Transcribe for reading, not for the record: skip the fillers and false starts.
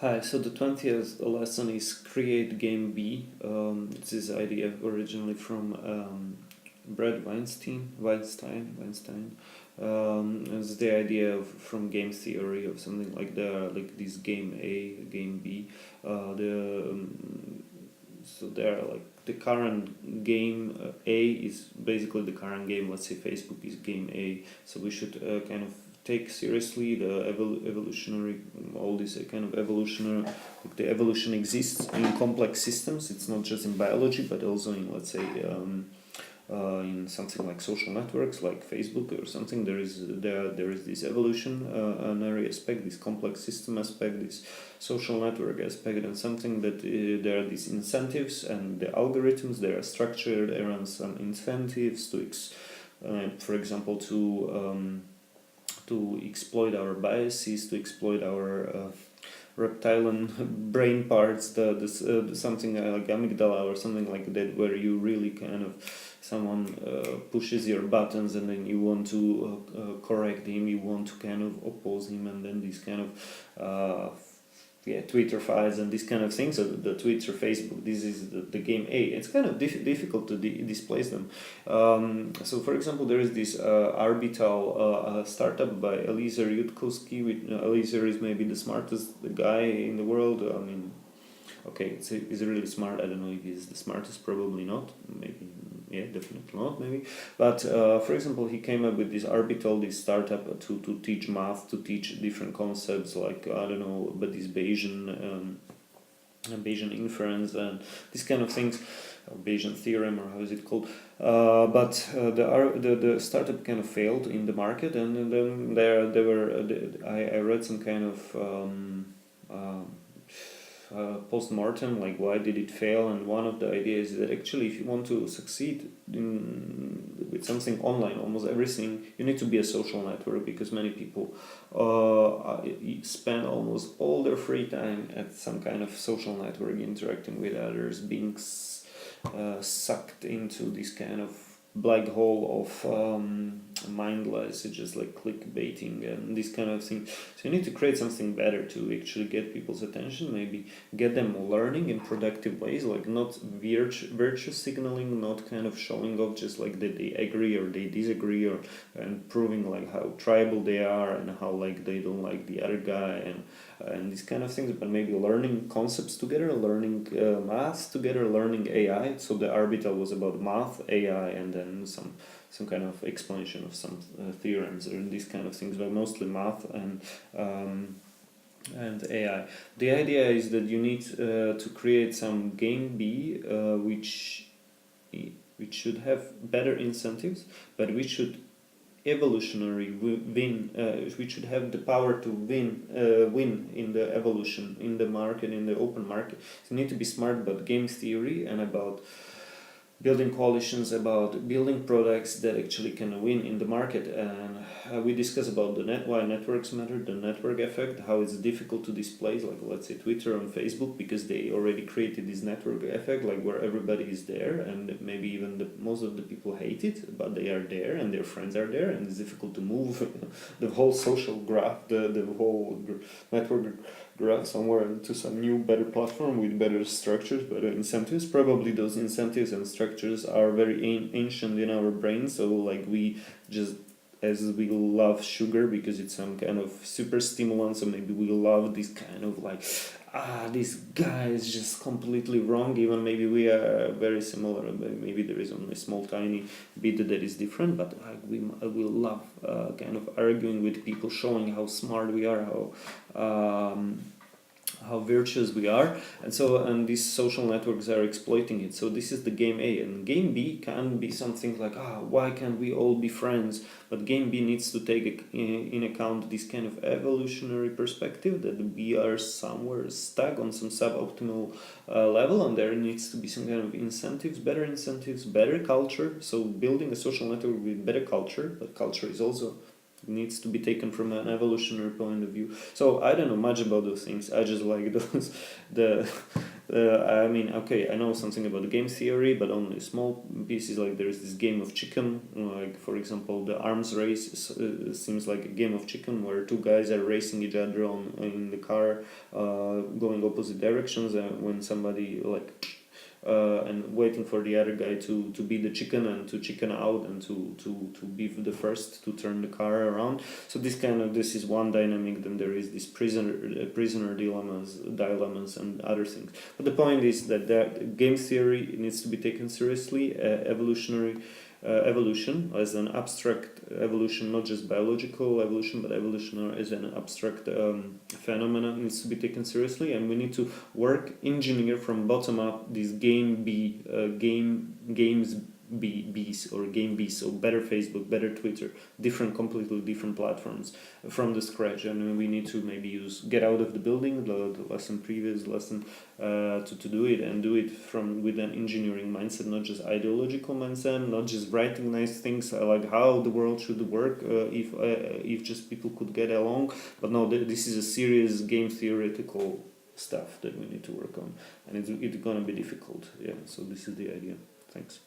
Hi, so the 20th lesson is create game B. It's this idea originally from Brad Weinstein. It's the idea from game theory of something like this game A, game B. So there are like the current game A is basically the current game. Let's say Facebook is game A. So we should kind of take seriously the evolutionary, all this kind of evolutionary, like the evolution exists in complex systems. It's not just in biology but also in, let's say, in something like social networks like Facebook or something. There is this evolutionary aspect, this complex system aspect, this social network aspect, and something that there are these incentives, and the algorithms, they are structured around some incentives for example, to exploit our biases, to exploit our reptilian brain parts, the something like amygdala or something like that, where you really kind of someone pushes your buttons and then you want to correct him, you want to kind of oppose him, and then these kind of Twitter files and these kind of things. So the Twitter, Facebook, this is the game A. It's kind of difficult to displace them. So, for example, there is this Orbital startup by Eliezer Yudkowsky. Eliezer is maybe the smartest guy in the world. I mean, okay, he's really smart. I don't know if he's the smartest. Probably not. Maybe, yeah, definitely not. Maybe, but for example, he came up with this Orbital, this startup to teach math, to teach different concepts like, I don't know, but this Bayesian inference and these kind of things, or Bayesian theorem, or how is it called? The startup kind of failed in the market, and then I read some kind of post-mortem, like why did it fail, and one of the ideas is that actually if you want to succeed with something online, almost everything, you need to be a social network, because many people spend almost all their free time at some kind of social network, interacting with others, being sucked into this kind of black hole of mindless, just like clickbaiting and this kind of thing. So you need to create something better to actually get people's attention, maybe get them learning in productive ways, like not virtue signaling, not kind of showing off just like that they agree or they disagree, or and proving like how tribal they are and how like they don't like the other guy, and these kind of things, but maybe learning concepts together, learning math together, learning AI. So the Orbital was about math, AI, and then some kind of explanation of some theorems or these kind of things, but mostly math and AI. The idea is that you need to create some game B, which should have better incentives, but which should evolutionary win. We should have the power to win in the evolution, in the market, in the open market. So you need to be smart about game theory and about building coalitions, about building products that actually can win in the market. And we discuss about why networks matter, the network effect, how it's difficult to displace, like let's say Twitter and Facebook, because they already created this network effect, like where everybody is there, and maybe even most of the people hate it, but they are there and their friends are there, and it's difficult to move the whole social graph, the whole network graph somewhere to some new, better platform with better structures, better incentives. Probably those incentives and structures are very ancient in our brain. So like we just, as we love sugar because it's some kind of super stimulant, so maybe we love this kind of like, this guy is just completely wrong, even maybe we are very similar, maybe there is only a small tiny bit that is different, but like we love kind of arguing with people, showing how smart we are, how virtuous we are, and these social networks are exploiting it. So this is the game A, and game B can be something like, why can't we all be friends? But game B needs to take in account this kind of evolutionary perspective, that we are somewhere stuck on some suboptimal level, and there needs to be some kind of incentives, better culture. So building a social network with better culture, but culture is also needs to be taken from an evolutionary point of view. So I don't know much about those things. I just like those the I mean, okay, I know something about game theory, but only small pieces. Like there is this game of chicken, like for example, the arms race seems like a game of chicken where two guys are racing each other on in the car, going opposite directions, and when somebody like and waiting for the other guy to be the chicken and to chicken out and to be the first to turn the car around. So this is one dynamic. Then there is this prisoner dilemmas and other things. But the point is that game theory needs to be taken seriously. Evolution as an abstract evolution, not just biological evolution, but evolution as an abstract phenomenon needs to be taken seriously, and we need to engineer from bottom up these games Bs or game Bs, so better Facebook, better Twitter, completely different platforms from the scratch. And we need to maybe get out of the building, the previous lesson, to do it, and do it with an engineering mindset, not just ideological mindset, not just writing nice things like how the world should work if just people could get along, but no, this is a serious game theoretical stuff that we need to work on, and it's gonna be difficult. Yeah, so this is the idea. Thanks.